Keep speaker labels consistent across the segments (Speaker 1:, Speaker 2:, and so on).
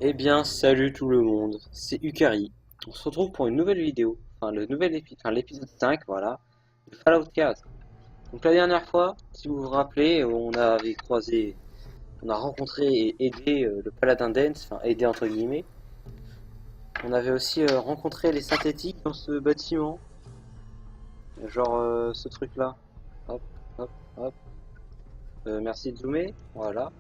Speaker 1: Eh bien, salut tout le monde, c'est Ukari. On se retrouve pour une nouvelle vidéo, enfin l'épisode 5, voilà, de Fallout 4. Donc la dernière fois, si vous vous rappelez, on a rencontré et aidé le paladin Dance, enfin aidé entre guillemets. On avait aussi rencontré les synthétiques dans ce bâtiment, genre ce truc-là. Hop, hop, hop. Merci de zoomer, voilà.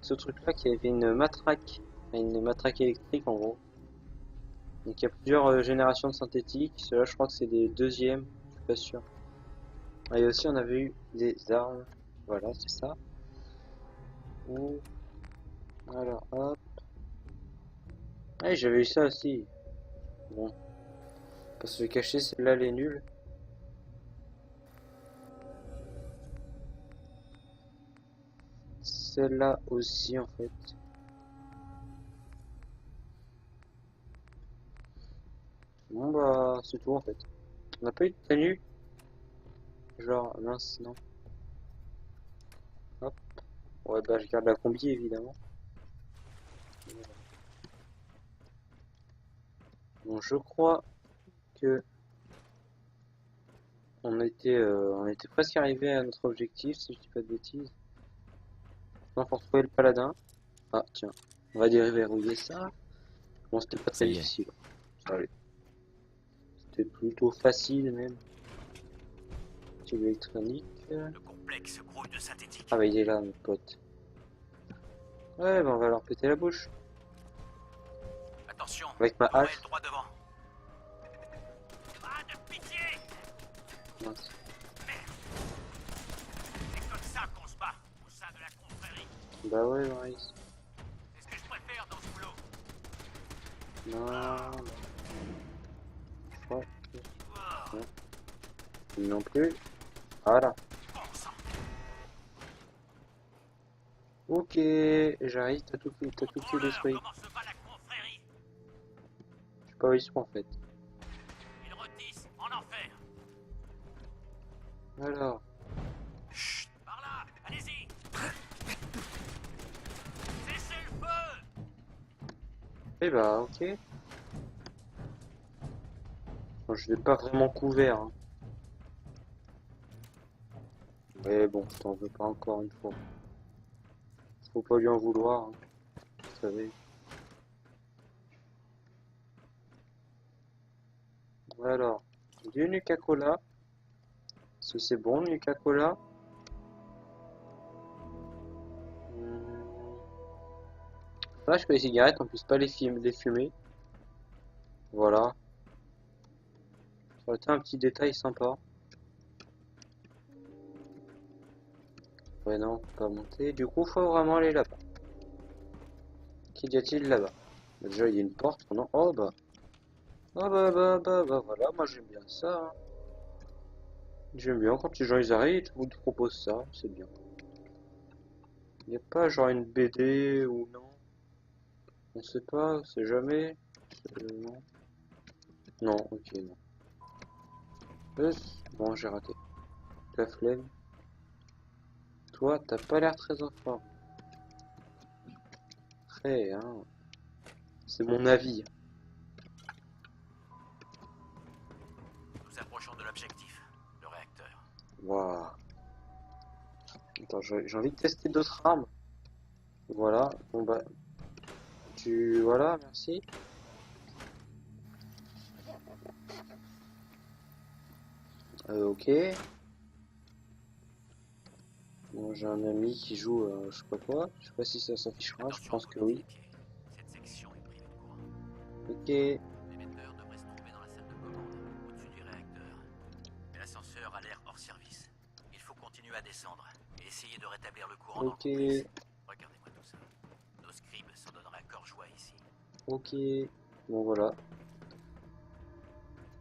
Speaker 1: Ce truc-là qui avait une matraque électrique en gros. Donc il y a plusieurs générations de synthétiques. Ceux-là, je crois que c'est des deuxièmes. Je suis pas sûr. Ah, et aussi, on avait eu des armes. Voilà, c'est ça. Ouh. Alors, hop. Ah, j'avais eu ça aussi. Bon, pour se cacher, celle-là, elle est nulle. Celle-là aussi, en fait. Bon, bah, c'est tout, en fait. On n'a pas eu de tenue. Genre, mince, non. Hop. Ouais, bah, je garde la combi, évidemment. Bon, je crois que on était presque arrivé à notre objectif, si je dis pas de bêtises. Non, faut retrouver le paladin. Ah, tiens. On va déverrouiller ça. Bon, c'était pas
Speaker 2: Ça
Speaker 1: très
Speaker 2: y est,
Speaker 1: difficile. Ça allait. C'était plutôt facile, même. Tube électronique.
Speaker 2: le complexe grouille de synthétique.
Speaker 1: Ah bah, il est là, mon pote. Ouais, bah, on va leur péter la bouche.
Speaker 2: Attention,
Speaker 1: Avec ma
Speaker 2: tourelle
Speaker 1: hache.
Speaker 2: droit devant. Pas de pitié.
Speaker 1: Mince.
Speaker 2: C'est comme ça qu'on se bat au sein de la confrérie.
Speaker 1: Bah ouais, Maurice.
Speaker 2: C'est ce que je préfère dans ce boulot.
Speaker 1: Non, je crois que...
Speaker 2: Oh,
Speaker 1: Non, lui non plus. Voilà.
Speaker 2: bon sang.
Speaker 1: Ok, j'arrive, t'as tout qui est
Speaker 2: Contrôleur,
Speaker 1: détruit.
Speaker 2: comment se bat la confrérie?
Speaker 1: Je sais pas où ils sont, en fait.
Speaker 2: Ils rôtissent en enfer.
Speaker 1: Alors.
Speaker 2: Chut, par là, allez-y. Cessez le feu.
Speaker 1: Eh bah, ok. Bon, je l'ai pas vraiment couvert, hein. Mais bon, t'en veux pas encore une fois. Faut pas lui en vouloir, hein, vous savez. Alors, du Nuka-Cola. Est-ce que c'est bon, Nuka-Cola? Là, je peux les cigarettes, on puisse pas les fumer. Voilà. Ça aurait été un petit détail sympa. Ouais, non, pas monter. Du coup, faut vraiment aller là-bas. Qu'y a-t-il là-bas? Bah, déjà, il y a une porte. Non. Oh, bah. Ah, bah, voilà. Moi, j'aime bien ça, hein. J'aime bien quand les gens ils arrivent, ils vous proposent ça. C'est bien. Il n'y a pas genre une BD ou non? On sait pas, on sait jamais. Non. Non, ok, non. Bon, j'ai raté. La flemme. Toi, t'as pas l'air très en forme. Très, hein. C'est mon avis.
Speaker 2: Nous approchons de l'objectif, le réacteur.
Speaker 1: Waouh. Attends, j'ai envie de tester d'autres armes. Voilà. Bon bah, voilà, merci. Ok. Bon, j'ai un ami qui joue, je sais pas quoi. Je sais pas si ça s'affichera. Je
Speaker 2: Attention à
Speaker 1: pense que
Speaker 2: vos
Speaker 1: oui.
Speaker 2: pieds. Cette section est privée de courant.
Speaker 1: Ok.
Speaker 2: L'émetteur devrait se trouver dans la salle de commande, au-dessus du réacteur. Mais l'ascenseur a l'air hors service. Il faut continuer à descendre et essayer de rétablir le courant dans le
Speaker 1: Ok.
Speaker 2: complexe. Regardez-moi tout ça. Nos scribes s'en donneraient à cœur joie ici.
Speaker 1: Ok. Bon voilà.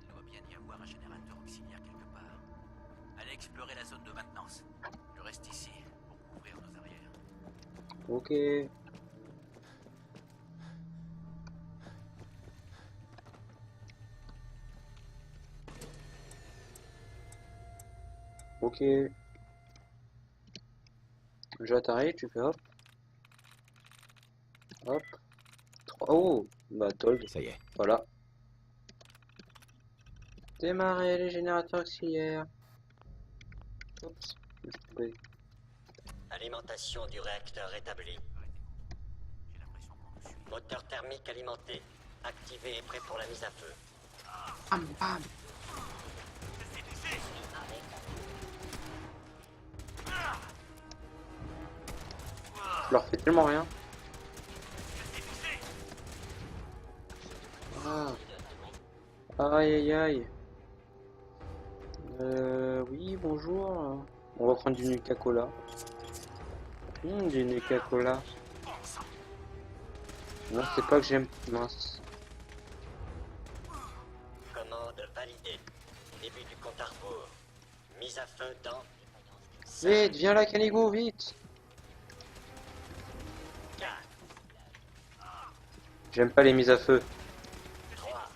Speaker 2: Il doit bien y avoir un générateur auxiliaire quelque part. Allez explorer la zone de maintenance. Je reste ici pour couvrir nos arrières.
Speaker 1: Ok. Ok. Déjà t'arrives, tu fais hop. Hop. Oh, bah Told.
Speaker 3: Ça y est.
Speaker 1: Voilà. Démarrer les générateurs auxiliaires. Oups. Oui.
Speaker 4: Alimentation du réacteur établie.
Speaker 2: J'ai l'impression qu'on nous suit.
Speaker 4: Moteur thermique alimenté. Activé et prêt pour la mise à feu.
Speaker 1: Je leur fais tellement rien. Ah. Aïe aïe aïe. Oui, bonjour. On va prendre du Nuka-Cola. Du Nuka-Cola. Non, c'est pas que j'aime. Mince.
Speaker 4: Commande validée. Début du compte à rebours. Mise à feu dans...
Speaker 1: Vite, viens là, Canigo, vite.
Speaker 4: 4,
Speaker 1: J'aime pas les mises à feu.
Speaker 4: 3,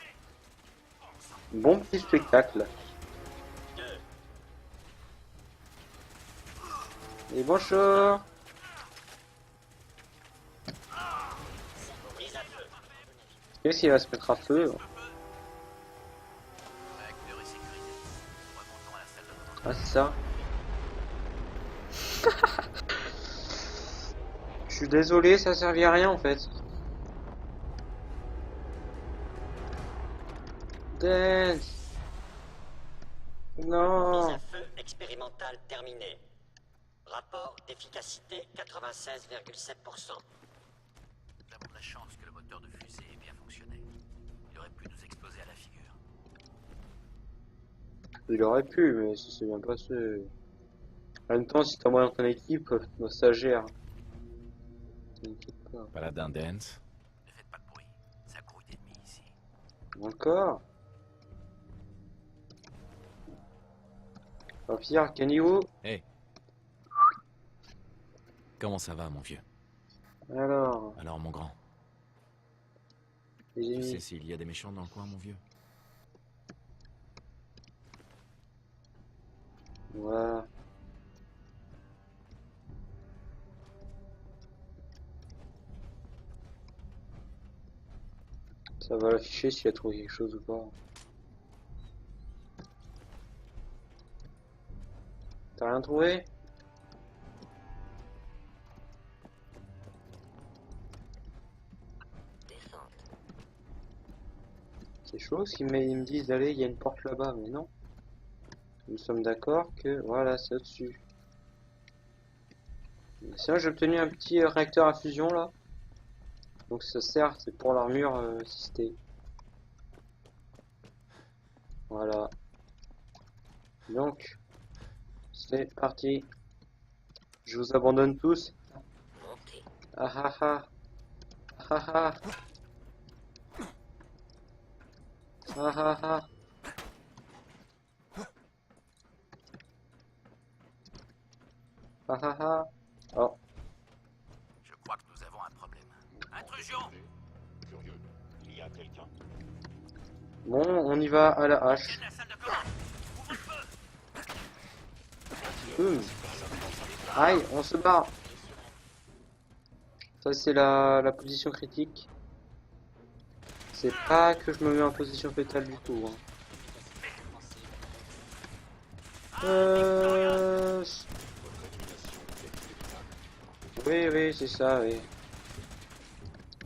Speaker 1: Bon petit spectacle.
Speaker 4: 2,
Speaker 1: Et bonjour.
Speaker 4: mise à feu.
Speaker 1: Qu'est-ce qu'il va se mettre à feu?
Speaker 2: Le réacteur est sécurisé. Remontons à la salle de commandement.
Speaker 1: Ah, c'est ça. Je suis désolé, ça servit à rien en fait. Dance.
Speaker 4: Mise
Speaker 1: Non.
Speaker 4: à feu expérimentale terminée. Rapport d'efficacité 96,7%.
Speaker 2: Nous avons de la chance que le moteur de fusée ait bien fonctionné. Il aurait pu nous exploser à la figure.
Speaker 1: Il aurait pu, mais ça s'est bien passé. En même temps, si t'as moyen dans ton équipe, ça gère. T'inquiète pas.
Speaker 3: Paladin Dance.
Speaker 2: Ne faites pas de bruit. Ça grouille d'ennemis ici.
Speaker 1: Encore. Oh, Pierre, Canigo.
Speaker 3: Hey. Comment ça va, mon vieux?
Speaker 1: Alors,
Speaker 3: Alors, mon grand,
Speaker 1: les
Speaker 3: tu
Speaker 1: ennemis.
Speaker 3: sais s'il y a des méchants dans le coin, mon vieux?
Speaker 1: Voilà. Ça va l'afficher s'il a trouvé quelque chose ou pas. T'as rien trouvé? C'est chaud ce qu'ils me disent d'aller, il y a une porte là-bas, mais non. Nous sommes d'accord que voilà, c'est au-dessus. Sinon, j'ai obtenu un petit réacteur à fusion là. Donc ça sert, c'est pour l'armure assistée. Voilà. Donc, c'est parti. Je vous abandonne tous.
Speaker 4: Montée.
Speaker 1: Ah ah ah. Ah ah ah. Ah ah ah. Ah ah ah. Oh,
Speaker 2: Je crois que nous avons un problème. Intrusion!
Speaker 5: Curieux. Il y a quelqu'un?
Speaker 1: bon, on y va à la hache.
Speaker 2: Tiens la salle de commande! Ouvre le feu!
Speaker 1: Aïe, on se barre. Ça c'est la position critique. C'est pas que je me mets en position fétale du tout. Hein. Oui, oui, c'est ça, oui.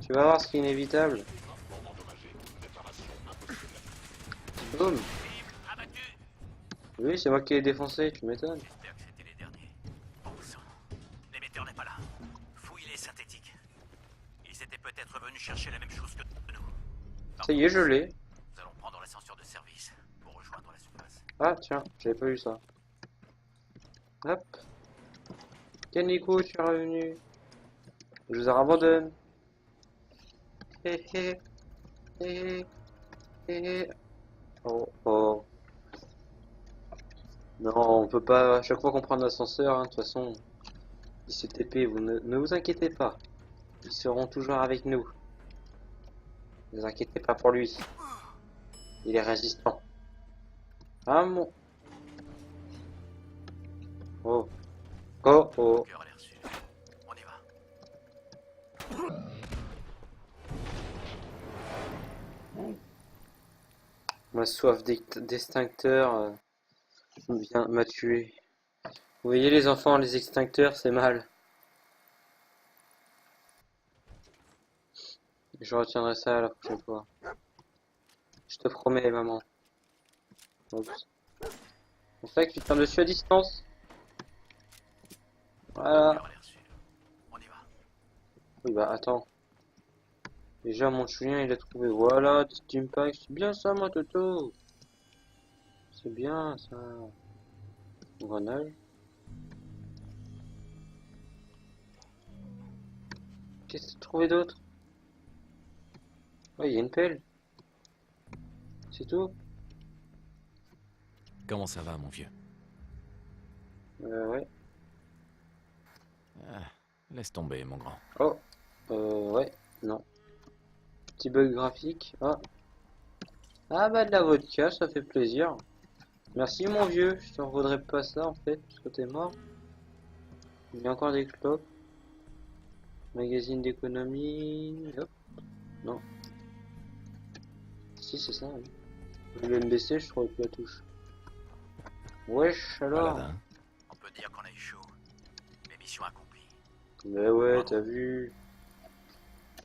Speaker 1: Tu vas voir ce qui est inévitable. Boum.
Speaker 2: Abattu!
Speaker 1: Oui, c'est moi qui l'ai défoncé, tu m'étonnes.
Speaker 2: J'espère que c'était les derniers. Bon sang. L'émetteur n'est pas là. Fouille les synthétiques. Ils étaient peut-être venus chercher la même chose que nous.
Speaker 1: Ça y est, je l'ai.
Speaker 2: Nous allons prendre l'ascenseur de service pour rejoindre la surface.
Speaker 1: Ah, tiens, j'avais pas vu ça. Hop. Kaneko, tu es revenu. Je vous abandonne. Hé hé. Hé hé. Hé. Oh oh. Non, on peut pas. À chaque fois qu'on prend un ascenseur, hein, de toute façon, il se TP. Vous ne vous inquiétez pas. Ils seront toujours avec nous. Ne vous inquiétez pas pour lui. Il est résistant. Ah mon. Oh. Oh
Speaker 2: Le
Speaker 1: oh.
Speaker 2: cœur a l'air sûr. On y va.
Speaker 1: Ma soif d'extincteur m'a tué. Vous voyez les enfants, les extincteurs, c'est mal. Je retiendrai ça la prochaine fois. Je te promets, maman. Oups. En fait, tu tiens dessus à distance. Voilà.
Speaker 2: L'heure a l'air sûre. On y va.
Speaker 1: Oui, bah attends. Déjà, mon chien, il a trouvé. Voilà, des steam packs. C'est bien ça, moi, Toto. C'est bien ça. Grenage. Qu'est-ce que tu as trouvé d'autre? Ouais, il y a une pelle. C'est tout.
Speaker 3: Comment ça va, mon vieux?
Speaker 1: Ouais.
Speaker 3: Ah, laisse tomber, mon grand.
Speaker 1: Oh. Ouais. Non. Petit bug graphique. Ah. Ah bah de la vodka, ça fait plaisir. Merci mon vieux, je t'en voudrais pas ça en fait, parce que t'es mort. Il y a encore des clopes. Magazine d'économie. Hop. Non. Si c'est ça, oui. Je vais me baisser, je trouve plus la touche. Wesh alors.
Speaker 3: Paladin.
Speaker 2: On peut dire qu'on a eu chaud. Mais mission accomplie.
Speaker 1: Mais ouais,
Speaker 2: Bravo.
Speaker 1: t'as vu.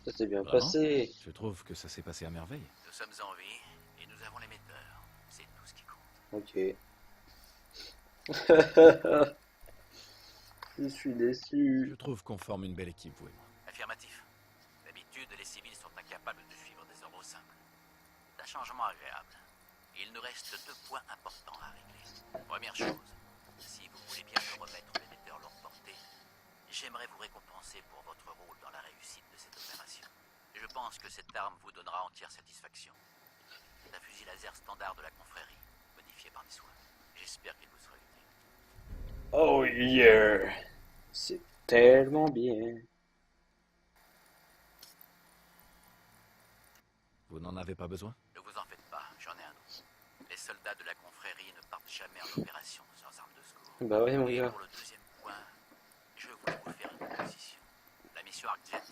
Speaker 1: Ça s'est bien
Speaker 3: Vraiment?
Speaker 1: passé.
Speaker 3: Je trouve que ça s'est passé à merveille.
Speaker 2: Nous sommes en vie et nous avons l'émetteur. C'est tout ce qui compte.
Speaker 1: Ok. Je suis déçu.
Speaker 3: Je trouve qu'on forme une belle équipe, vous et moi.
Speaker 2: Affirmatif. D'habitude, les civils sont incapables de suivre des ordres simples. C'est un changement agréable. Il nous reste 2 points importants à régler. Première chose, si vous voulez bien me remettre l'émetteur lourde portée, j'aimerais vous récompenser pour votre rôle dans la réussite de cette opération. Je pense que cette arme vous donnera entière satisfaction. C'est un fusil laser standard de la confrérie, modifié par des soins. J'espère qu'il vous sera utile.
Speaker 1: Oh yeah. C'est tellement bien.
Speaker 3: Vous n'en avez pas besoin?
Speaker 2: Ne vous en faites pas, j'en ai un autre. Les soldats de la confrérie ne partent jamais en opération sans armes de secours.
Speaker 1: Bah ouais mon
Speaker 2: Et
Speaker 1: gars.
Speaker 2: pour le deuxième point, je voulais vous faire une proposition. La mission Arcjet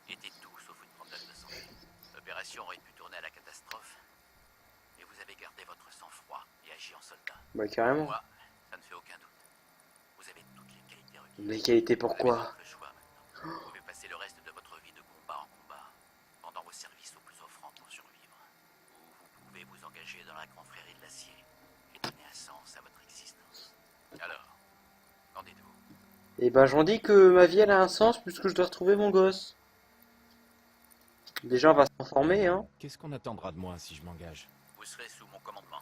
Speaker 2: était tout sauf une promenade de santé. L'opération aurait pu tourner à la catastrophe, mais vous avez gardé votre sang-froid et agi en soldat.
Speaker 1: Bah carrément.
Speaker 2: Moi, ça ne fait aucun doute. Vous avez toutes les qualités requises.
Speaker 1: Les qualités
Speaker 2: Vous avez
Speaker 1: pourquoi?
Speaker 2: donc le choix maintenant. Vous pouvez passer le reste de votre vie de combat en combat, pendant vos services aux plus offrants pour survivre. Ou vous pouvez vous engager dans la confrérie de l'acier et donner un sens à votre existence. Alors, qu'en dites-vous?
Speaker 1: Et bah j'en dis que ma vie elle a un sens puisque je dois retrouver mon gosse. Déjà on va s'en former hein.
Speaker 3: Qu'est-ce qu'on attendra de moi si je m'engage?
Speaker 2: Vous serez sous mon commandement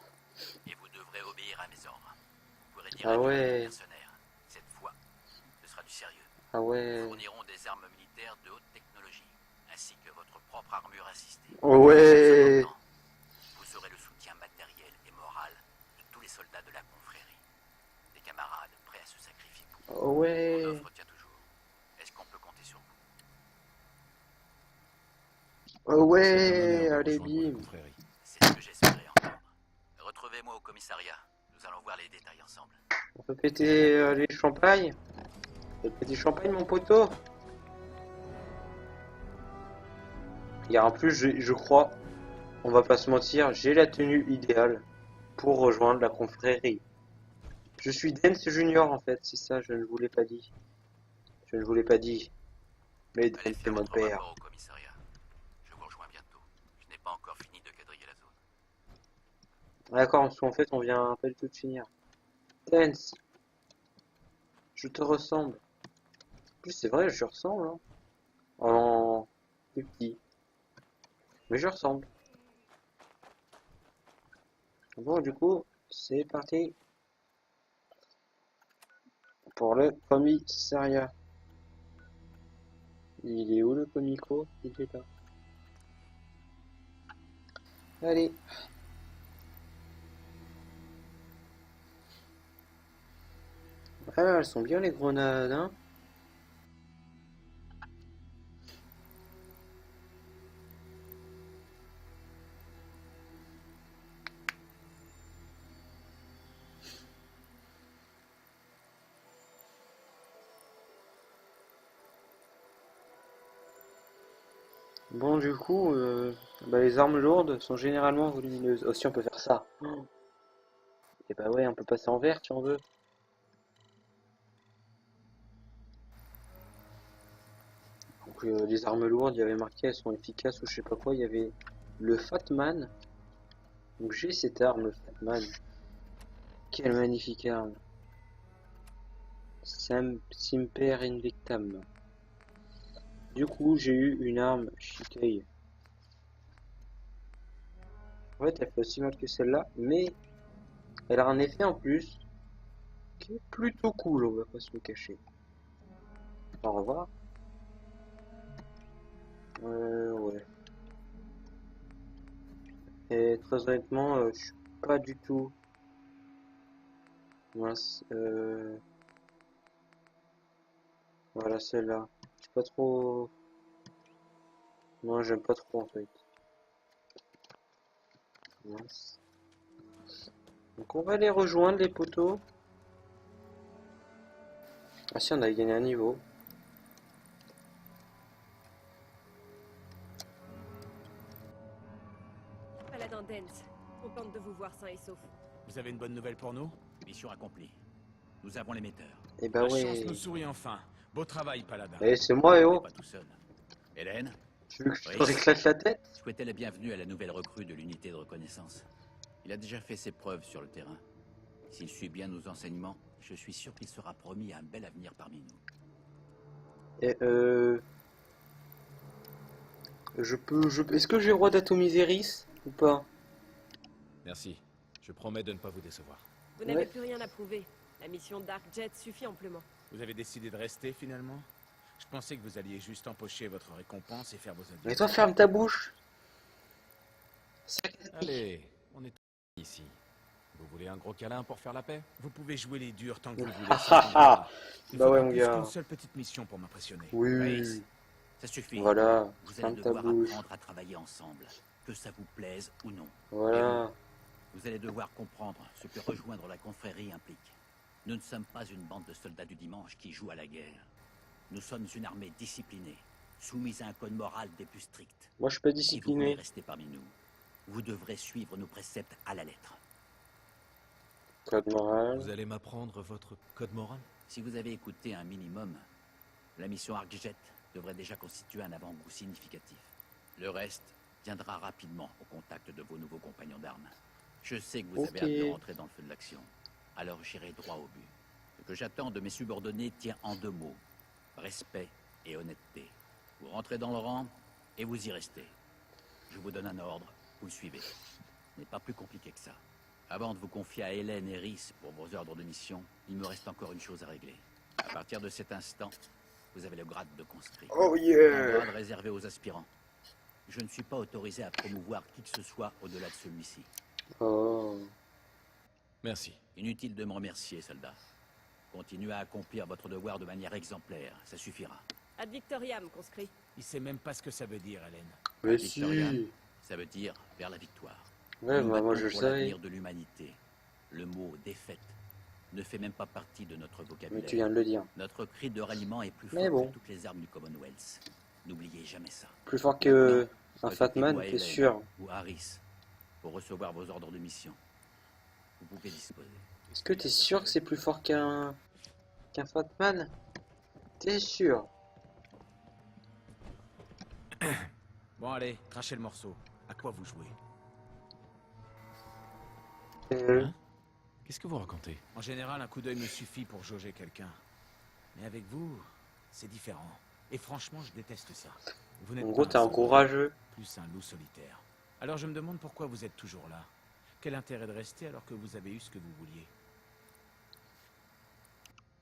Speaker 2: et vous devrez obéir à mes ordres. Vous pourrez dire
Speaker 1: Ah
Speaker 2: adieu à
Speaker 1: ouais.
Speaker 2: vos mercenaires. Cette fois, ce sera du sérieux.
Speaker 1: Ah
Speaker 2: Nous
Speaker 1: ouais.
Speaker 2: fournirons des armes militaires de haute technologie, ainsi que votre propre armure assistée.
Speaker 1: Oh ouais.
Speaker 2: Cependant, vous aurez le soutien matériel et moral de tous les soldats de la confrérie. Des camarades prêts à se sacrifier pour vous.
Speaker 1: Oh ouais.
Speaker 2: Mon offre tient toujours. Est-ce qu'on peut compter sur vous?
Speaker 1: Oh
Speaker 3: C'est un
Speaker 1: ouais.
Speaker 3: honneur de
Speaker 1: Allez
Speaker 3: rejoindre la
Speaker 1: bim.
Speaker 3: confrérie.
Speaker 2: C'est ce que j'espérais entendre. Retrouvez-moi au commissariat. Nous allons voir les détails ensemble.
Speaker 1: On peut péter les champagnes. On peut péter champagne mon poteau. Et en plus je crois, on va pas se mentir, j'ai la tenue idéale pour rejoindre la confrérie. Je suis Dance Junior en fait, c'est ça, je ne vous l'ai pas dit. Je ne vous l'ai pas dit. Mais
Speaker 2: Allez
Speaker 1: Dance c'est
Speaker 2: faire
Speaker 1: mon
Speaker 2: votre
Speaker 1: père.
Speaker 2: rapport au commissariat. Je vous rejoins bientôt. Je n'ai pas encore fini de quadriller la zone.
Speaker 1: D'accord, parce qu'en fait on vient pas du tout de finir. Dance, je te ressemble. En plus c'est vrai, je ressemble. Hein. En plus petit. Mais je ressemble. Bon du coup, c'est parti. Pour le commissariat. Il est où le comico? Il est là. Allez. Ah, elles sont bien les grenades, hein. Bon, du coup, les armes lourdes sont généralement volumineuses. Aussi, on peut faire ça. Et bah ouais, on peut passer en vert si on veut. Donc, les armes lourdes, il y avait marqué, elles sont efficaces ou je sais pas quoi. Il y avait le Fatman. Donc, j'ai cette arme, le Fatman. Quelle magnifique arme. Simper Invictam. Du coup, j'ai eu une arme Shikei. En fait, elle fait aussi mal que celle-là, mais elle a un effet en plus qui est plutôt cool, on va pas se le cacher. Au revoir. Ouais. Et très honnêtement, je suis pas du tout. Mince, voilà celle-là. Je suis pas trop. Moi, j'aime pas trop en fait. Mince. Donc on va les rejoindre les poteaux. Ah si, on a gagné un niveau.
Speaker 6: Paladin Dance, contente de vous voir sain et sauf.
Speaker 3: Vous avez une bonne nouvelle pour nous?
Speaker 2: Mission accomplie. Nous avons l'émetteur.
Speaker 1: Et bah
Speaker 3: La
Speaker 1: ouais.
Speaker 3: chance nous sourit enfin. Beau travail, Paladin.
Speaker 1: Et c'est moi,
Speaker 2: Vous
Speaker 1: Héo.
Speaker 2: n'êtes pas tout seul. Hélène,
Speaker 1: Tu veux que je
Speaker 2: Oui.
Speaker 1: te réclate la tête?
Speaker 2: souhaitez la bienvenue à la nouvelle recrue de l'unité de reconnaissance. Il a déjà fait ses preuves sur le terrain. S'il suit bien nos enseignements, je suis sûr qu'il sera promis à un bel avenir parmi nous.
Speaker 1: Et Est-ce que j'ai le droit d'atomiser Rhys ou pas?
Speaker 3: Merci. Je promets de ne pas vous décevoir.
Speaker 6: Vous n'avez
Speaker 1: Ouais.
Speaker 6: plus rien à prouver. La mission Dark Jet suffit amplement.
Speaker 3: Vous avez décidé de rester finalement? Je pensais que vous alliez juste empocher votre récompense et faire vos adieux.
Speaker 1: Mais toi, ferme ta bouche.
Speaker 3: Allez, on est ici. Vous voulez un gros câlin pour faire la paix? Vous pouvez jouer les durs tant que vous voulez. Il
Speaker 1: Bah
Speaker 3: faudra
Speaker 1: ouais, mon
Speaker 3: plus
Speaker 1: gars.
Speaker 3: qu'une seule petite mission pour m'impressionner.
Speaker 1: Oui.
Speaker 2: Ça suffit.
Speaker 1: Voilà.
Speaker 2: Vous allez
Speaker 1: Ferme ta
Speaker 2: devoir
Speaker 1: bouche.
Speaker 2: apprendre à travailler ensemble, que ça vous plaise ou non.
Speaker 1: Voilà.
Speaker 2: Vous allez devoir comprendre ce que rejoindre la confrérie implique. Nous ne sommes pas une bande de soldats du dimanche qui jouent à la guerre. Nous sommes une armée disciplinée, soumise à un code moral des plus stricts.
Speaker 1: Moi, je suis pas
Speaker 2: Si vous voulez
Speaker 1: discipliné.
Speaker 2: rester parmi nous, vous devrez suivre nos préceptes à la lettre.
Speaker 1: Code moral.
Speaker 3: Vous allez m'apprendre votre code moral?
Speaker 2: Si vous avez écouté un minimum, la mission Arcjet devrait déjà constituer un avant-goût significatif. Le reste viendra rapidement au contact de vos nouveaux compagnons d'armes. Je sais que vous avez
Speaker 1: Ok.
Speaker 2: hâte de rentrer dans le feu de l'action, alors j'irai droit au but. Ce que j'attends de mes subordonnés tient en 2 mots, respect et honnêteté. Vous rentrez dans le rang et vous y restez. Je vous donne un ordre, vous le suivez. Ce n'est pas plus compliqué que ça. Avant de vous confier à Hélène et Rhys pour vos ordres de mission, il me reste encore une chose à régler. À partir de cet instant, vous avez le grade de conscrit.
Speaker 1: Oh
Speaker 2: Un
Speaker 1: yeah.
Speaker 2: grade réservé aux aspirants. Je ne suis pas autorisé à promouvoir qui que ce soit au-delà de celui-ci.
Speaker 1: Oh.
Speaker 3: Merci.
Speaker 2: Inutile de me remercier, soldat. Continuez à accomplir votre devoir de manière exemplaire, ça suffira.
Speaker 6: Ad Victoriam, conscrit.
Speaker 3: Il sait même pas ce que ça veut dire, Hélène.
Speaker 1: Mais
Speaker 2: Victoria.
Speaker 1: si.
Speaker 2: Ça veut dire vers la victoire.
Speaker 1: Ouais,
Speaker 2: Nous
Speaker 1: bah, moi
Speaker 2: battons
Speaker 1: je le
Speaker 2: pour
Speaker 1: savais.
Speaker 2: l'avenir de l'humanité. Le mot défaite ne fait même pas partie de notre
Speaker 1: Mais
Speaker 2: vocabulaire.
Speaker 1: tu viens de le dire.
Speaker 2: Notre cri de ralliement est plus
Speaker 1: Mais
Speaker 2: fort
Speaker 1: bon.
Speaker 2: que toutes les armes du Commonwealth. N'oubliez jamais ça.
Speaker 1: Plus fort que un
Speaker 2: Recrutez-vous
Speaker 1: Fatman,
Speaker 2: à
Speaker 1: t'es
Speaker 2: Hélène
Speaker 1: sûr.
Speaker 2: Ou Harris pour recevoir vos ordres de mission. Vous pouvez disposer.
Speaker 1: Est-ce que t'es sûr que c'est plus fort qu'un Fatman? T'es sûr?
Speaker 3: Bon, allez, crachez le morceau. À quoi vous jouez? Hein? Qu'est-ce que vous racontez? En général, un coup d'œil me suffit pour jauger quelqu'un. Mais avec vous, c'est différent. Et franchement, je déteste ça. Vous n'êtes
Speaker 1: En gros,
Speaker 3: pas
Speaker 1: t'es un
Speaker 3: soldat,
Speaker 1: courageux.
Speaker 3: plus un loup solitaire. Alors je me demande pourquoi vous êtes toujours là. Quel intérêt de rester alors que vous avez eu ce que vous vouliez?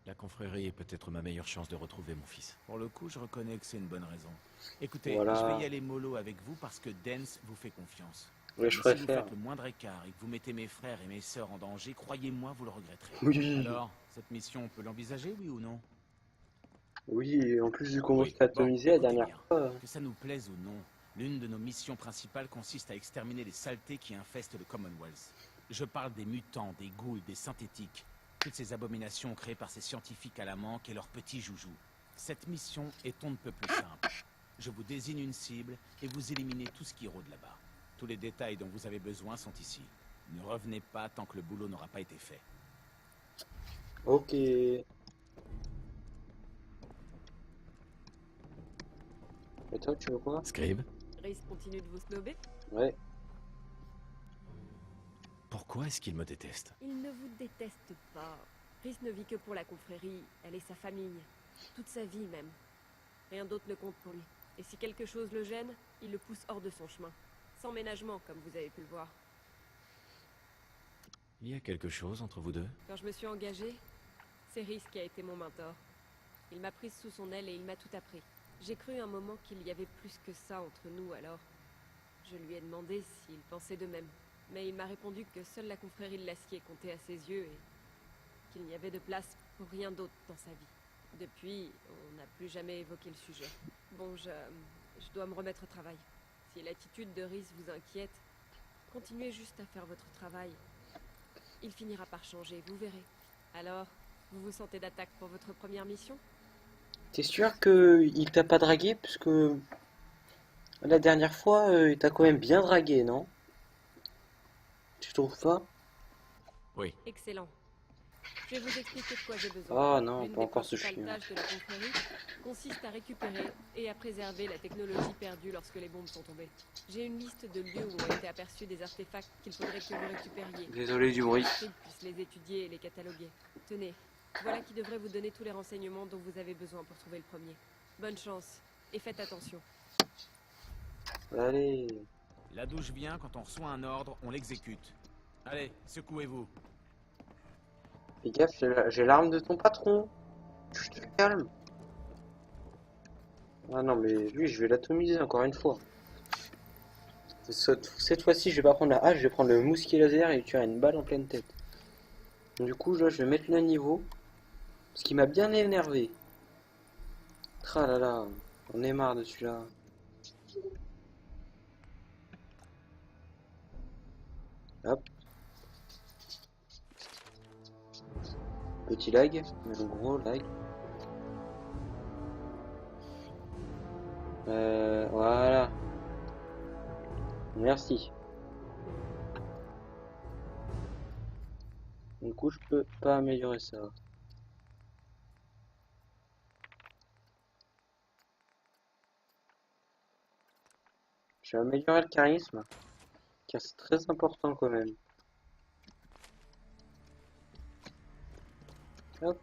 Speaker 3: La confrérie est peut-être ma meilleure chance de retrouver mon fils. Pour le coup, je reconnais que c'est une bonne raison. Écoutez,
Speaker 1: Voilà.
Speaker 3: je vais y aller mollo avec vous parce que Dance vous fait confiance.
Speaker 1: Ouais, je
Speaker 3: Mais si vous
Speaker 1: préfère.
Speaker 3: faites le moindre écart et que vous mettez mes frères et mes sœurs en danger, croyez-moi, vous le regretterez.
Speaker 1: Oui.
Speaker 3: Alors, cette mission, on peut l'envisager, oui ou non?
Speaker 1: Oui, et en plus du coup, on
Speaker 3: Oui.
Speaker 1: s'est atomisé la
Speaker 3: Écoutez
Speaker 1: dernière
Speaker 3: bien.
Speaker 1: fois.
Speaker 3: Que ça nous plaise ou non, l'une de nos missions principales consiste à exterminer les saletés qui infestent le Commonwealth. Je parle des mutants, des ghouls, des synthétiques. Toutes ces abominations créées par ces scientifiques à la manque et leurs petits joujoux. Cette mission est on ne peut plus simple. Je vous désigne une cible et vous éliminez tout ce qui rôde là-bas. Tous les détails dont vous avez besoin sont ici. Ne revenez pas tant que le boulot n'aura pas été fait.
Speaker 1: Ok. Et toi, tu veux quoi?
Speaker 3: Scribe,
Speaker 6: Rhys continue de vous snober?
Speaker 1: Ouais.
Speaker 3: pourquoi est-ce qu'il me déteste?
Speaker 6: Il ne vous déteste pas. Rhys ne vit que pour la confrérie. Elle est sa famille. Toute sa vie même. Rien d'autre ne compte pour lui. Et si quelque chose le gêne, il le pousse hors de son chemin. Sans ménagement, comme vous avez pu le voir.
Speaker 3: Il y a quelque chose entre vous deux?
Speaker 6: Quand je me suis engagée, c'est Rhys qui a été mon mentor. Il m'a prise sous son aile et il m'a tout appris. J'ai cru un moment qu'il y avait plus que ça entre nous, alors je lui ai demandé s'il pensait de même. Mais il m'a répondu que seule la confrérie de l'acier comptait à ses yeux et qu'il n'y avait de place pour rien d'autre dans sa vie. Depuis, on n'a plus jamais évoqué le sujet. Bon, je dois me remettre au travail. Si l'attitude de Rhys vous inquiète, continuez juste à faire votre travail. Il finira par changer, vous verrez. Alors, vous vous sentez d'attaque pour votre première mission?
Speaker 1: T'es sûr que il t'a pas dragué? Parce que la dernière fois, il t'a quand même bien dragué, non? Tu trouves pas?
Speaker 3: Oui.
Speaker 6: Excellent. Je vais vous expliquer de quoi j'ai besoin.
Speaker 1: Ah non,
Speaker 6: L'une
Speaker 1: pas
Speaker 6: des
Speaker 1: encore ce
Speaker 6: principales
Speaker 1: chien.
Speaker 6: tâches de la confrérie consiste à récupérer et à préserver la technologie perdue lorsque les bombes sont tombées. J'ai une liste de lieux où ont été aperçus des artefacts qu'il faudrait que vous récupériez.
Speaker 1: Désolé du bruit.
Speaker 6: Scribe puisse les étudier et les cataloguer. Tenez, voilà qui devrait vous donner tous les renseignements dont vous avez besoin pour trouver le premier. Bonne chance, et faites attention.
Speaker 1: Allez.
Speaker 3: Là d'où je viens, quand on reçoit un ordre, on l'exécute. Allez, secouez-vous.
Speaker 1: Fais gaffe, j'ai l'arme de ton patron. Je te calme. Ah non, mais lui, je vais l'atomiser encore une fois. Cette fois-ci, je vais pas prendre la hache, je vais prendre le mousquet laser et lui tirer une balle en pleine tête. Du coup, là, je vais mettre le niveau. Ce qui m'a bien énervé. Tralala, on est marre de celui-là. Hop. Petit lag, mais un gros lag. Voilà. Merci. Du coup, je peux pas améliorer ça. Je vais améliorer le charisme, car c'est très important quand même. Hop.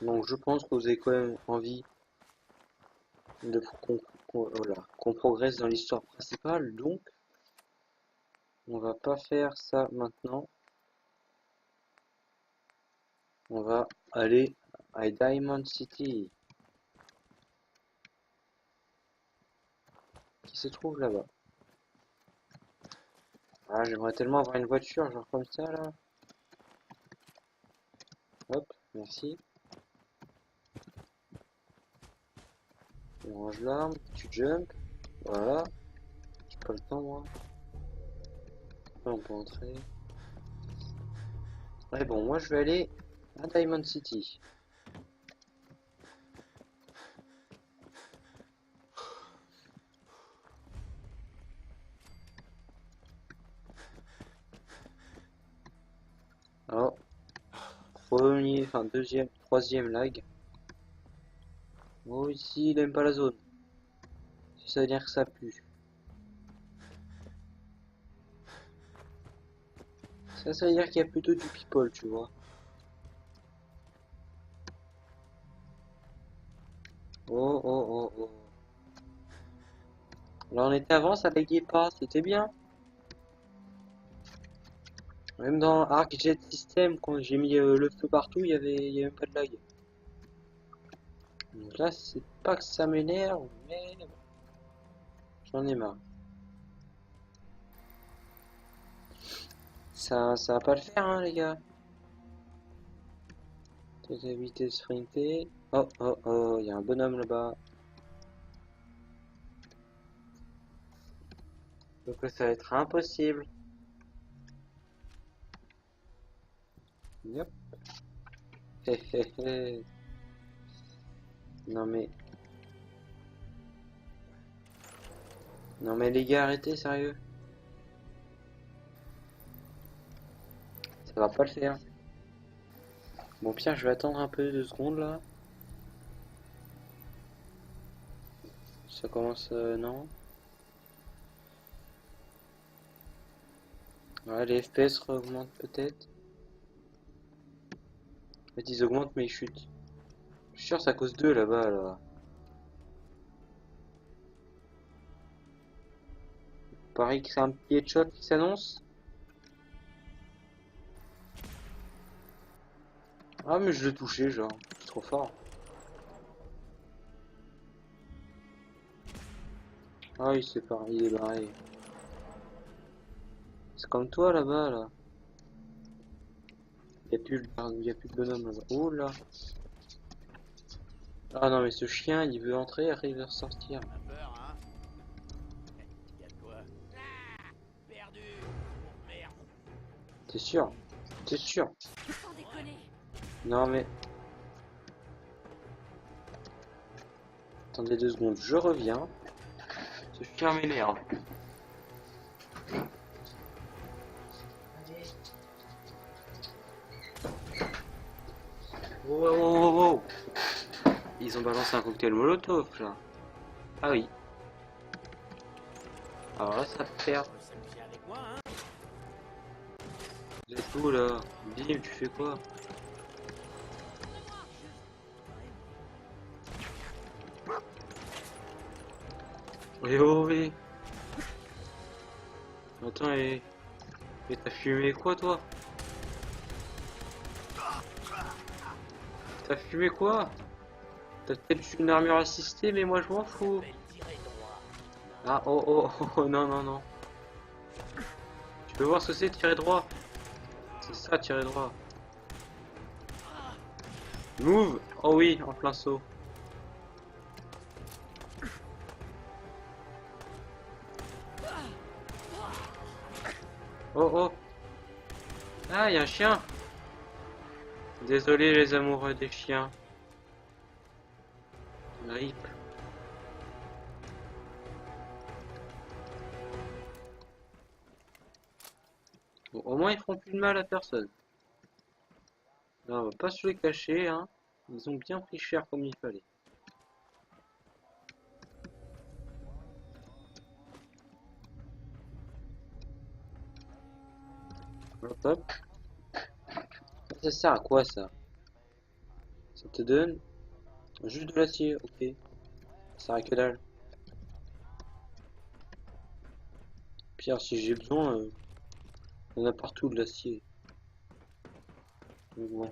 Speaker 1: Donc je pense que vous avez quand même envie de qu'on progresse dans l'histoire principale, donc on va pas faire ça maintenant. On va aller à Diamond City, qui se trouve là-bas. Ah, j'aimerais tellement avoir une voiture, genre comme ça là. Hop, merci. On range l'arme, tu jump. Voilà. J'ai pas le temps moi. Là, on peut entrer. Ouais, bon, moi je vais aller à Diamond City. Alors, premier, enfin deuxième, troisième lag. Oh, ici, il aime pas la zone. Ça veut dire que ça pue. Ça veut dire qu'il y a plutôt du people, tu vois. Oh, oh, oh, oh. Là, on était avant, ça laguait pas, c'était bien. Même dans Arc Jet System, quand j'ai mis le feu partout, il y avait même pas de lag. Donc là, c'est pas que ça m'énerve, mais j'en ai marre. Ça va pas le faire, hein, les gars. Peut-être éviter de sprinter. Oh, oh, oh, il y a un bonhomme là-bas. Donc ça va être impossible. Yep. Hé hé hé. Non mais... Non mais les gars, arrêtez, sérieux. Ça va pas le faire. Bon Pierre, je vais attendre un peu 2 secondes là. Ça commence... non. Ouais, les FPS augmentent peut-être. En fait, ils augmentent mais ils chutent. Je suis sûr c'est à cause d'eux là-bas là. Pareil que c'est un petit headshot qui s'annonce. Ah mais je l'ai touché genre. C'est trop fort. Ah il s'est pas... il est barré. C'est comme toi là-bas là. Y a plus de bonhomme là-bas. Oh là. Ah non mais ce chien il veut entrer après il veut ressortir.
Speaker 3: T'as peur, hein? Y'a de quoi? Ah, perdu! Oh, merde!
Speaker 1: T'es sûr? T'es sûr?
Speaker 6: Sans déconner.
Speaker 1: Non mais... Attendez 2 secondes, je reviens. Ce chien m'énerve. Wow, wow, wow, wow. Ils ont balancé un cocktail molotov là. Ah oui. Alors là ça perd.
Speaker 3: On s'amuser avec moi, hein?
Speaker 1: Let's go là. Bim, tu fais quoi? Eh oh oui. Attends et t'as fumé quoi toi? T'as fumé quoi? T'as peut-être une armure assistée mais moi je m'en fous. Ah oh oh oh, oh non non non. Tu peux voir ce que c'est tirer droit? C'est ça tirer droit. Move! Oh oui, en plein saut. Oh oh! Ah, y a un chien! Désolé les amoureux des chiens. RIP. Bon, au moins ils feront plus de mal à personne. Là, on va pas se les cacher, hein. Ils ont bien pris cher comme il fallait. Hop hop. Ça sert à quoi ça? Ça te donne juste de l'acier, ok. Ça sert à que dalle. Pierre, si j'ai besoin, il y en a partout de l'acier. Donc bon.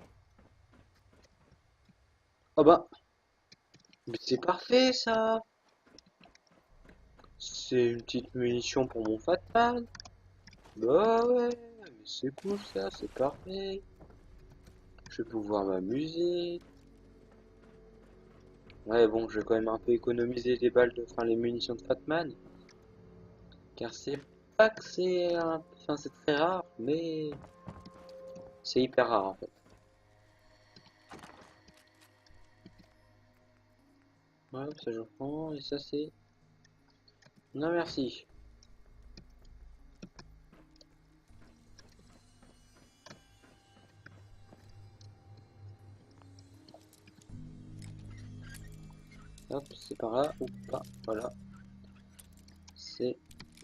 Speaker 1: Ah bah, mais c'est parfait ça! C'est une petite munition pour mon Fatman. Bah ouais, mais c'est cool ça, c'est parfait. Je vais pouvoir m'amuser. Ouais bon, je vais quand même un peu économiser les balles de, enfin les munitions de Fatman. Car c'est pas que c'est enfin c'est très rare, mais c'est hyper rare en fait. Ouais, ça je prends, et ça c'est... Non merci. Hop, c'est par là, ou pas, voilà. C'est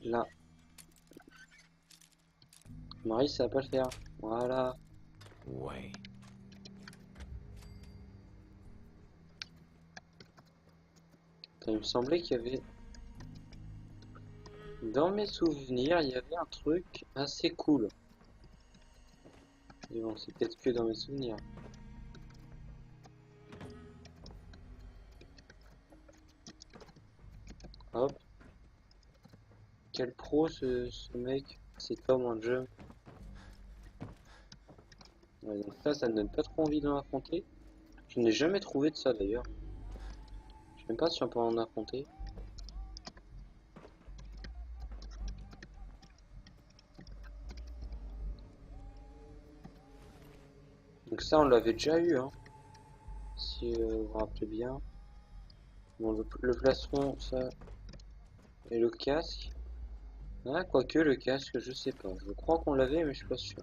Speaker 1: là. Marie, ça va pas le faire. Voilà.
Speaker 3: Ouais.
Speaker 1: Il me semblait qu'il y avait... Dans mes souvenirs, il y avait un truc assez cool. Mais bon, c'est peut-être que dans mes souvenirs. Hop. Quel pro ce mec. C'est Tom en jump. Ouais, donc ça ne donne pas trop envie d'en affronter. Je n'ai jamais trouvé de ça d'ailleurs. Je sais même pas si on peut en affronter. Donc ça, on l'avait déjà eu, hein. Si vous vous rappelez bien. Bon, le plastron, ça... Et le casque. Ah, quoique le casque, je sais pas. Je crois qu'on l'avait, mais je suis pas sûr.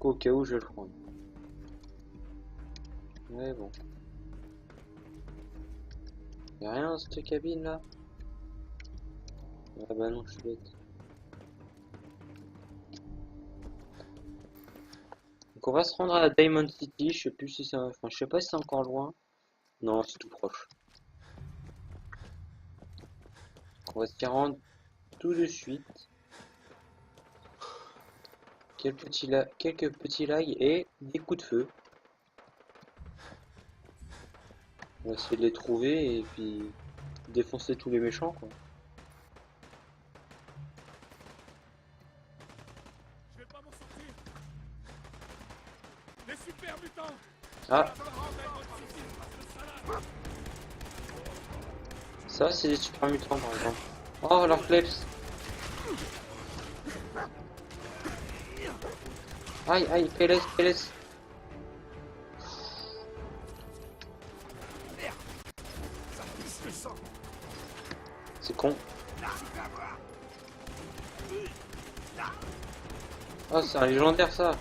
Speaker 1: Au cas où, je vais le prendre. Ouais, bon. Y'a rien dans cette cabine là? Ah bah non, je suis bête. Donc on va se rendre à Diamond City, je sais plus si c'est... Enfin, je sais pas si c'est encore loin. Non, c'est tout proche. On va s'y rendre tout de suite. Quelques petits lags et des coups de feu. On va essayer de les trouver et puis défoncer tous les méchants quoi.
Speaker 3: Je vais pas m'en sortir. Les super mutants.
Speaker 1: Ah, ça c'est des super mutants par exemple. Oh leur fleps. Aïe aïe, PLS, PLS. C'est con. Oh c'est un légendaire ça.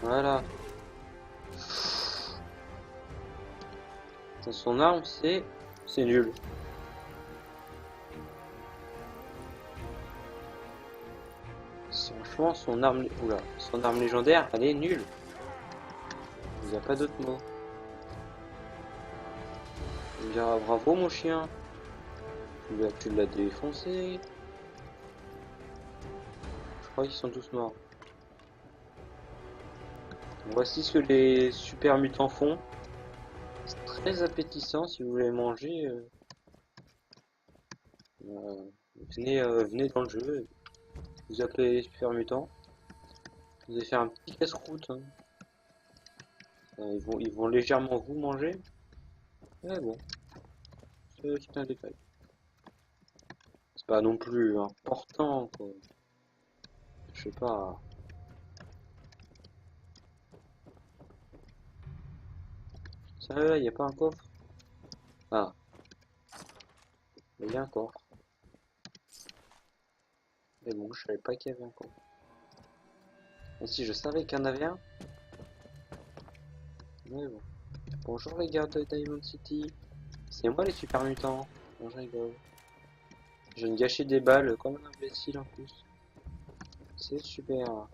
Speaker 1: Voilà. Son arme c'est nul. Franchement son arme oula, son arme légendaire elle est nulle. Il n'y a pas d'autre mot. Il me dira bravo mon chien. Tu l'as défoncé. Je crois qu'ils sont tous morts. Voici ce que les super mutants font. C'est très appétissant si vous voulez manger. Venez dans le jeu. Vous appelez les super mutants. Vous allez faire un petit casse-croûte. Hein. Ils vont légèrement vous manger. Mais bon, c'est un détail. C'est pas non plus important quoi. Je sais pas. Ça, y a pas un coffre? Ah, il y a un coffre. Mais bon, je savais pas qu'il y avait un coffre. Et si je savais qu'il y en avait un. Mais bon. Bonjour les gars de Diamond City. C'est moi les super mutants. Bon, je rigole. Je viens de gâcher des balles comme un imbécile en plus. C'est super.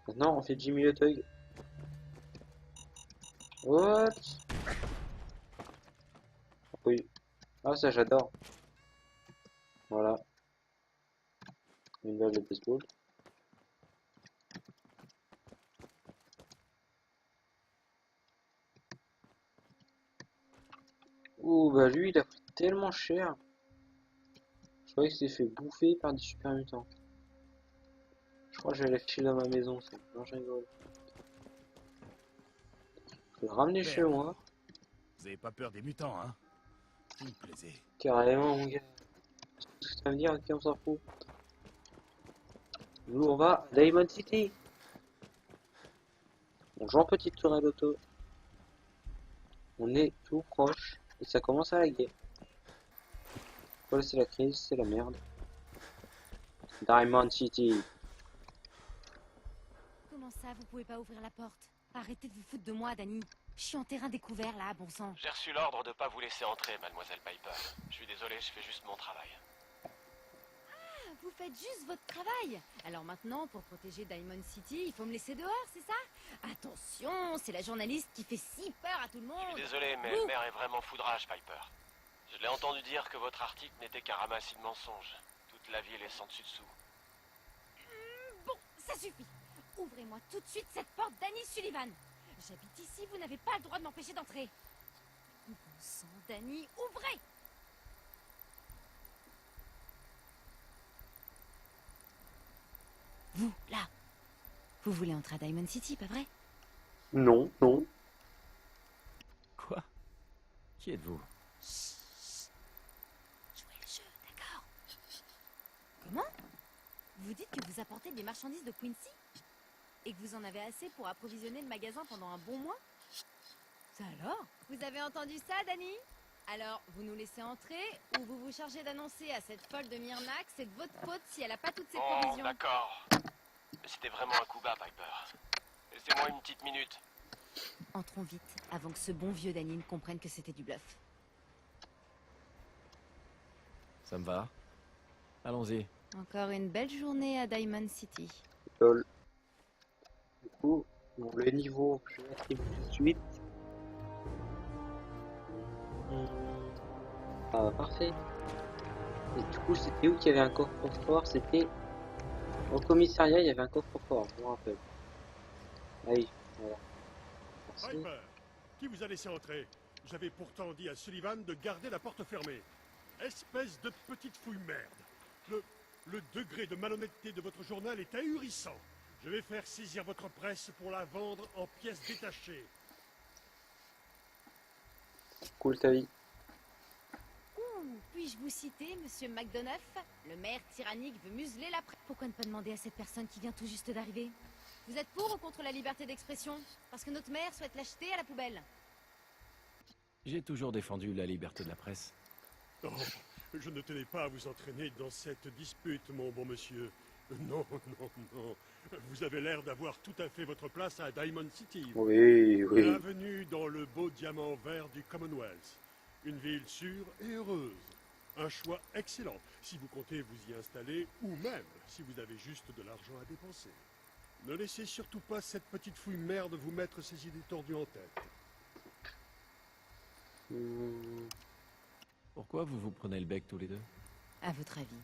Speaker 1: Maintenant on fait Jimmy le Thug. What? Oui. Ah ça j'adore. Voilà. Une balle de baseball. Ouh bah lui il a pris tellement cher. Je croyais qu'il s'est fait bouffer par des super mutants. Je crois que je vais l'afficher dans ma maison ça. Non je rigole. Je vais le ramener chez moi.
Speaker 3: Vous avez pas peur des mutants, hein? Vous me plaisez.
Speaker 1: Carrément mon gars. Ce que ça veut dire, ok on s'en fout. Nous on va à Diamond City. Bonjour petite tourelle auto. On est tout proche et ça commence à laguer. Voilà c'est la crise, c'est la merde. Diamond City.
Speaker 7: Comment ça, vous pouvez pas ouvrir la porte? Arrêtez de vous foutre de moi, Danny. Je suis en terrain découvert, là, bon sang.
Speaker 8: J'ai reçu l'ordre de pas vous laisser entrer, mademoiselle Piper. Je suis désolé, je fais juste mon travail.
Speaker 7: Ah, vous faites juste votre travail. Alors maintenant, pour protéger Diamond City, il faut me laisser dehors, c'est ça? Attention, c'est la journaliste qui fait si peur à tout le
Speaker 8: Je
Speaker 7: monde.
Speaker 8: suis désolé, mais
Speaker 7: Ouh.
Speaker 8: le maire est vraiment foudrage, Piper. Je l'ai entendu dire que votre article n'était qu'un ramassis de mensonges. Toute la ville est sans dessus-dessous.
Speaker 7: Bon, ça suffit. Ouvrez-moi tout de suite cette porte, Danny Sullivan. J'habite ici, vous n'avez pas le droit de m'empêcher d'entrer. Bon sang, Danny, ouvrez! Vous, là. Vous voulez entrer à Diamond City, pas vrai?
Speaker 1: Non, non.
Speaker 3: Qui êtes-vous?
Speaker 7: Jouez le jeu, d'accord? Comment? Vous dites que vous apportez des marchandises de Quincy? Et que vous en avez assez pour approvisionner le magasin pendant un bon mois? Ça alors? Vous avez entendu ça, Dani? Alors, vous nous laissez entrer ou vous vous chargez d'annoncer à cette folle de Myrna que c'est de votre faute si elle a pas toutes ses
Speaker 8: Bon,
Speaker 7: provisions?
Speaker 8: d'accord. C'était vraiment un coup bas, Piper. Laissez-moi une petite minute.
Speaker 7: Entrons vite, avant que ce bon vieux Dani ne comprenne que c'était du bluff.
Speaker 3: Ça me va. Allons-y.
Speaker 7: Encore une belle journée à Diamond City.
Speaker 1: Lol. Du coup, bon, le niveau, je l'attribue tout de suite. Ah, parfait. Et du coup, c'était où qu'il y avait un coffre-fort? C'était au commissariat, il y avait un coffre-fort, je me rappelle. Ah oui, voilà. Merci.
Speaker 5: Piper, qui vous a laissé entrer? J'avais pourtant dit à Sullivan de garder la porte fermée. Espèce de petite fouille merde. Le degré de malhonnêteté de votre journal est ahurissant. Je vais faire saisir votre presse pour la vendre en pièces détachées.
Speaker 1: Cool ta vie.
Speaker 7: Puis-je vous citer, monsieur McDonough? Le maire tyrannique veut museler la presse. Pourquoi ne pas demander à cette personne qui vient tout juste d'arriver? Vous êtes pour ou contre la liberté d'expression? Parce que notre maire souhaite l'acheter à la poubelle.
Speaker 3: J'ai toujours défendu la liberté de la presse.
Speaker 5: Oh, je ne tenais pas à vous entraîner dans cette dispute, mon bon monsieur. Non, non, non. Vous avez l'air d'avoir tout à fait votre place à Diamond City.
Speaker 1: Oui, oui.
Speaker 5: Bienvenue dans le beau diamant vert du Commonwealth. Une ville sûre et heureuse. Un choix excellent si vous comptez vous y installer ou même si vous avez juste de l'argent à dépenser. Ne laissez surtout pas cette petite fouille merde vous mettre ces idées tordues en tête.
Speaker 3: Pourquoi vous vous prenez le bec tous les deux?
Speaker 7: À votre avis?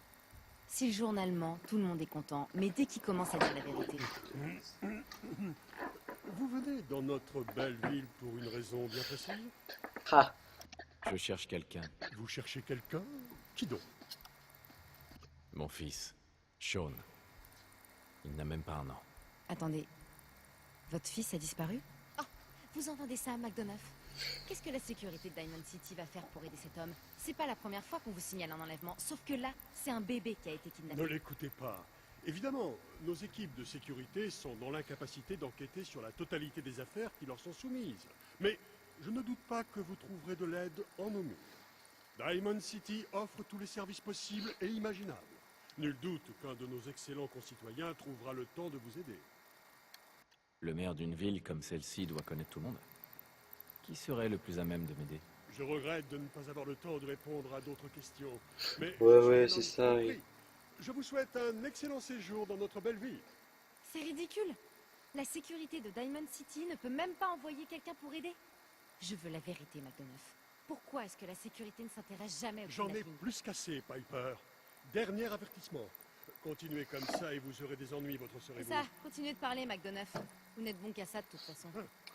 Speaker 7: Si le journal ment, tout le monde est content, mais dès qu'il commence à dire la vérité.
Speaker 5: Vous venez dans notre belle ville pour une raison bien précise?
Speaker 1: Ah,
Speaker 3: Je cherche quelqu'un.
Speaker 5: Vous cherchez quelqu'un? Qui donc?
Speaker 3: Mon fils, Sean. Il n'a même pas un an.
Speaker 7: Attendez, votre fils a disparu? Oh, vous entendez ça, McDonough? Qu'est-ce que la sécurité de Diamond City va faire pour aider cet homme? C'est pas la première fois qu'on vous signale un enlèvement, sauf que là, c'est un bébé qui a été kidnappé.
Speaker 5: Ne l'écoutez pas. Évidemment, nos équipes de sécurité sont dans l'incapacité d'enquêter sur la totalité des affaires qui leur sont soumises. Mais je ne doute pas que vous trouverez de l'aide en nos murs. Diamond City offre tous les services possibles et imaginables. Nul doute qu'un de nos excellents concitoyens trouvera le temps de vous aider.
Speaker 3: Le maire d'une ville comme celle-ci doit connaître tout le monde. Qui serait le plus à même de m'aider?
Speaker 5: Je regrette de ne pas avoir le temps de répondre à d'autres questions. Mais
Speaker 1: ouais,
Speaker 5: je
Speaker 1: c'est
Speaker 5: suis
Speaker 1: ça,
Speaker 5: compris.
Speaker 1: oui.
Speaker 5: Je vous souhaite un excellent séjour dans notre belle ville.
Speaker 7: C'est ridicule. La sécurité de Diamond City ne peut même pas envoyer quelqu'un pour aider. Je veux la vérité, McDonough. Pourquoi est-ce que la sécurité ne s'intéresse jamais au
Speaker 5: J'en ai
Speaker 7: kidnapping?
Speaker 5: plus qu'assez, Piper. Dernier avertissement. Continuez comme ça et vous aurez des ennuis, votre
Speaker 7: C'est
Speaker 5: sœur et
Speaker 7: ça,
Speaker 5: vous.
Speaker 7: continuez de parler, McDonough. Vous n'êtes bon qu'à ça de toute façon.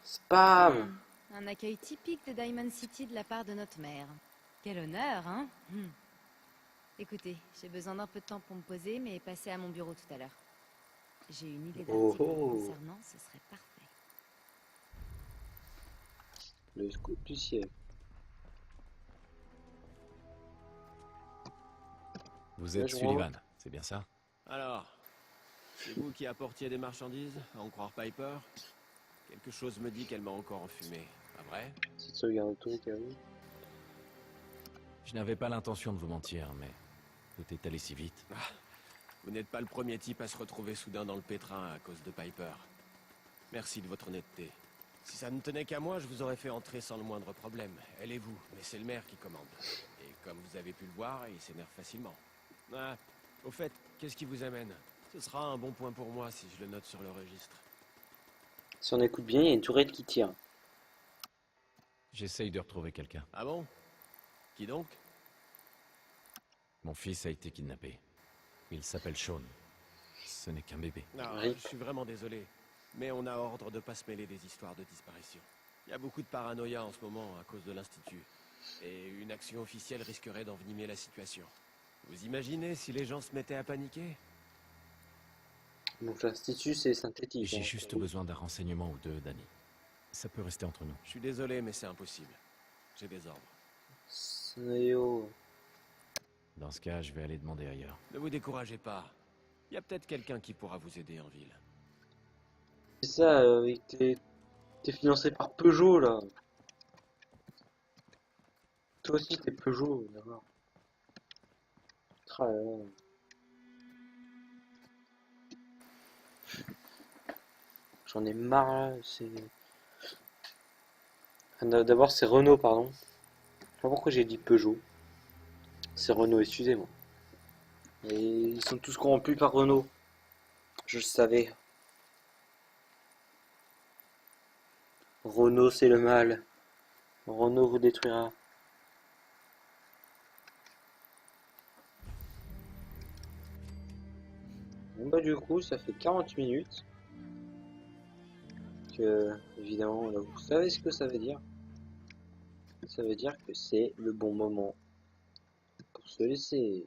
Speaker 1: spam.
Speaker 7: Un accueil typique de Diamond City de la part de notre mère. Quel honneur, hein? Écoutez, j'ai besoin d'un peu de temps pour me poser, mais passez à mon bureau tout à l'heure. J'ai une idée
Speaker 1: Oh,
Speaker 7: d'article
Speaker 1: oh.
Speaker 7: concernant, ce serait parfait.
Speaker 1: Le scoop du ciel.
Speaker 3: Vous êtes
Speaker 1: je
Speaker 3: Sullivan, c'est bien ça?
Speaker 9: Alors, c'est vous qui apportiez des marchandises, à en croire Piper? Quelque chose me dit qu'elle m'a encore enfumé, pas vrai?
Speaker 1: Petite sauvegarde auto, au cas où.
Speaker 3: Je n'avais pas l'intention de vous mentir, mais tout est allé si vite.
Speaker 9: Vous n'êtes pas le premier type à se retrouver soudain dans le pétrin à cause de Piper. Merci de votre honnêteté. Si ça ne tenait qu'à moi, je vous aurais fait entrer sans le moindre problème. Elle et vous, mais c'est le maire qui commande. Et comme vous avez pu le voir, il s'énerve facilement. Ah, au fait, qu'est-ce qui vous amène? Ce sera un bon point pour moi si je le note sur le registre.
Speaker 1: Si on écoute bien, il y a une tourelle qui tire.
Speaker 3: J'essaye de retrouver quelqu'un.
Speaker 9: Ah bon? Qui donc?
Speaker 3: Mon fils a été kidnappé. Il s'appelle Sean. Ce n'est qu'un bébé.
Speaker 9: Ah,
Speaker 1: Oui.
Speaker 9: je suis vraiment désolé. Mais on a ordre de pas se mêler des histoires de disparition. Il y a beaucoup de paranoïa en ce moment à cause de l'Institut. Et une action officielle risquerait d'envenimer la situation. Vous imaginez si les gens se mettaient à paniquer?
Speaker 1: Donc l'institut, c'est synthétique.
Speaker 3: J'ai
Speaker 1: hein.
Speaker 3: juste besoin d'un renseignement ou deux, Danny. Ça peut rester entre nous.
Speaker 9: Je suis désolé, mais c'est impossible. J'ai des ordres.
Speaker 1: Sneo.
Speaker 3: Dans ce cas, je vais aller demander ailleurs.
Speaker 9: Ne vous découragez pas. Il y a peut-être quelqu'un qui pourra vous aider en ville.
Speaker 1: C'est ça, t'es financé par Peugeot là. Toi aussi t'es Peugeot, d'accord. Ah là là. J'en ai marre là, c'est. D'abord c'est Renault, pardon. Je sais pas pourquoi j'ai dit Peugeot. C'est Renault, excusez-moi. Et ils sont tous corrompus par Renault. Je le savais. Renault c'est le mal. Renault vous détruira. Bon bah du coup ça fait 40 minutes. Que évidemment là, vous savez ce que ça veut dire. Ça veut dire que c'est le bon moment pour se laisser.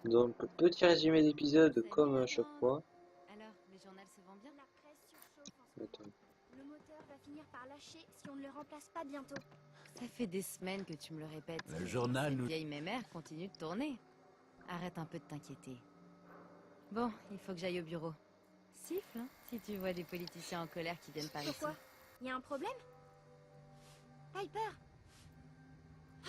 Speaker 1: Donc petit résumé d'épisode comme à chaque fois.
Speaker 7: Alors, le journal se vend bien?
Speaker 10: La presse surchauffe en ce moment.
Speaker 1: Attends.
Speaker 10: Le moteur va finir par lâcher si on ne le remplace pas bientôt.
Speaker 7: Ça fait des semaines que tu me le répètes.
Speaker 3: Le journal
Speaker 7: Cette
Speaker 3: nous...
Speaker 7: vieille mémère continue de tourner. Arrête un peu de t'inquiéter. Bon, il faut que j'aille au bureau. Siffle, hein, si tu vois des politiciens en colère qui viennent par ici.
Speaker 10: Pourquoi? Il y a un problème? Piper! Ah.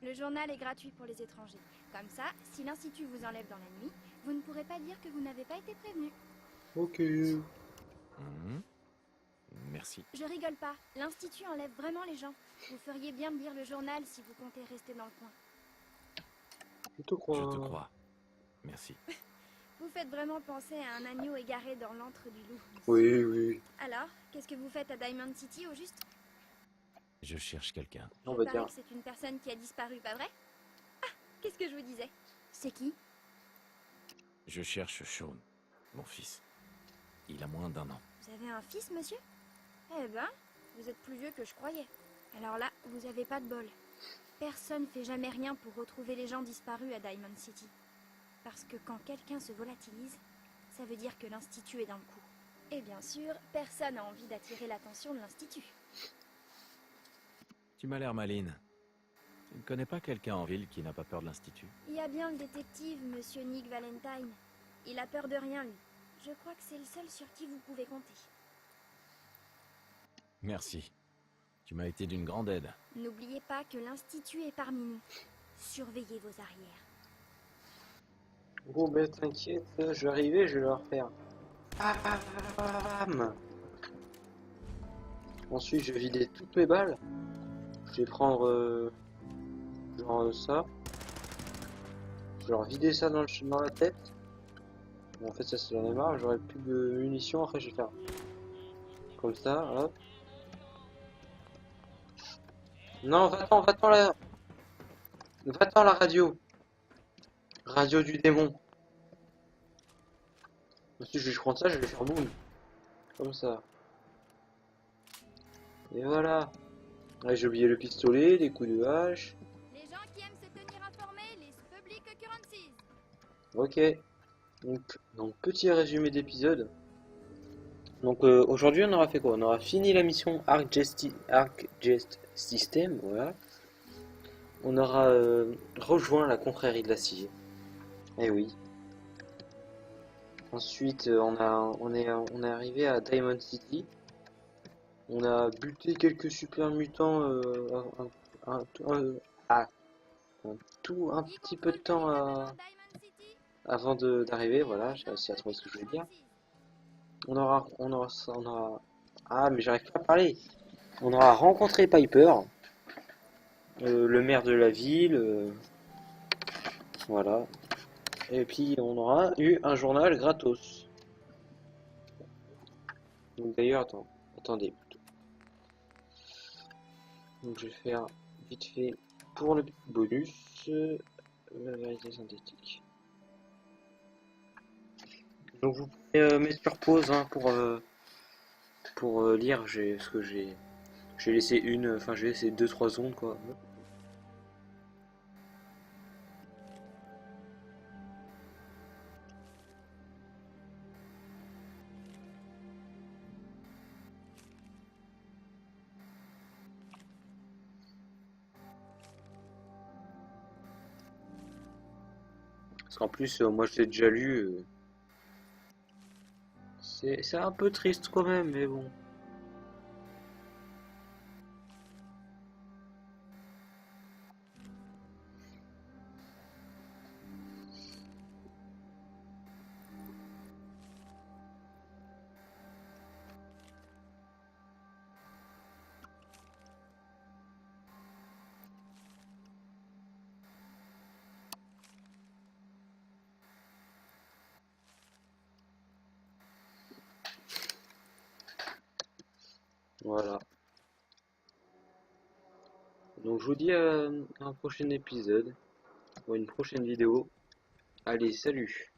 Speaker 10: Le journal est gratuit pour les étrangers. Comme ça, si l'Institut vous enlève dans la nuit, vous ne pourrez pas dire que vous n'avez pas été prévenu.
Speaker 1: Ok.
Speaker 3: Mhm. Merci.
Speaker 10: Je rigole pas. L'Institut enlève vraiment les gens. Vous feriez bien de lire le journal si vous comptez rester dans le coin.
Speaker 1: Je te crois.
Speaker 3: Je te crois. Merci.
Speaker 10: Vous faites vraiment penser à un agneau égaré dans l'antre du loup.
Speaker 1: Oui, oui.
Speaker 10: Alors, qu'est-ce que vous faites à Diamond City au juste?
Speaker 3: Je cherche quelqu'un.
Speaker 1: On
Speaker 10: Il
Speaker 1: va
Speaker 10: paraît
Speaker 1: dire.
Speaker 10: que c'est une personne qui a disparu, pas vrai? Ah, qu'est-ce que je vous disais? C'est qui?
Speaker 3: Je cherche Sean, mon fils. Il a moins d'1 an.
Speaker 10: Vous avez un fils, monsieur? Eh ben, vous êtes plus vieux que je croyais. Alors là, vous avez pas de bol. Personne fait jamais rien pour retrouver les gens disparus à Diamond City. Parce que quand quelqu'un se volatilise, ça veut dire que l'Institut est dans le coup. Et bien sûr, personne n'a envie d'attirer l'attention de l'Institut.
Speaker 3: Tu m'as l'air maline. Tu ne connais pas quelqu'un en ville qui n'a pas peur de l'Institut?
Speaker 10: Il y a bien le détective, monsieur Nick Valentine. Il a peur de rien, lui. Je crois que c'est le seul sur qui vous pouvez compter.
Speaker 3: Merci. Tu m'as été d'une grande aide.
Speaker 10: N'oubliez pas que l'Institut est parmi nous. Surveillez vos arrières.
Speaker 1: Bon ben t'inquiète, je vais arriver, je vais leur faire. Bam. Ensuite je vais vider toutes mes balles. Je vais prendre genre ça. Je vais leur vider ça dans la tête. Bon, en fait ça c'est j'en ai marre, j'aurai plus de munitions, après je vais faire comme ça, hop. Non, va-t'en là. Va-t'en la radio. Radio du démon. Ensuite je vais prendre ça, je vais faire boum. Comme ça. Et voilà. Ouais, j'ai oublié le pistolet, les coups de hache.
Speaker 10: Les gens qui aiment se tenir informés, les public occurrences.
Speaker 1: Ok. Donc petit résumé d'épisode. Donc aujourd'hui on aura fait quoi? On aura fini la mission Arc Jest System, voilà. On aura rejoint la confrérie de l'acier. Eh oui. Ensuite on est arrivé à Diamond City. On a buté quelques super mutants un petit peu de temps avant d'arriver, voilà, j'ai réussi à trouver ce que je voulais dire. On aura, ah mais j'arrive pas à parler. On aura rencontré Piper, le maire de la ville, voilà. Et puis on aura eu un journal gratos. Donc d'ailleurs, attendez. Donc je vais faire vite fait pour le bonus, la vérité synthétique. Donc vous pouvez mettre sur pause hein, pour lire ce que j'ai laissé j'ai laissé 2-3 secondes quoi. Parce qu'en plus, moi je l'ai déjà lu. C'est un peu triste quand même, mais bon. Voilà. Donc je vous dis à un prochain épisode ou à une prochaine vidéo. Allez, salut!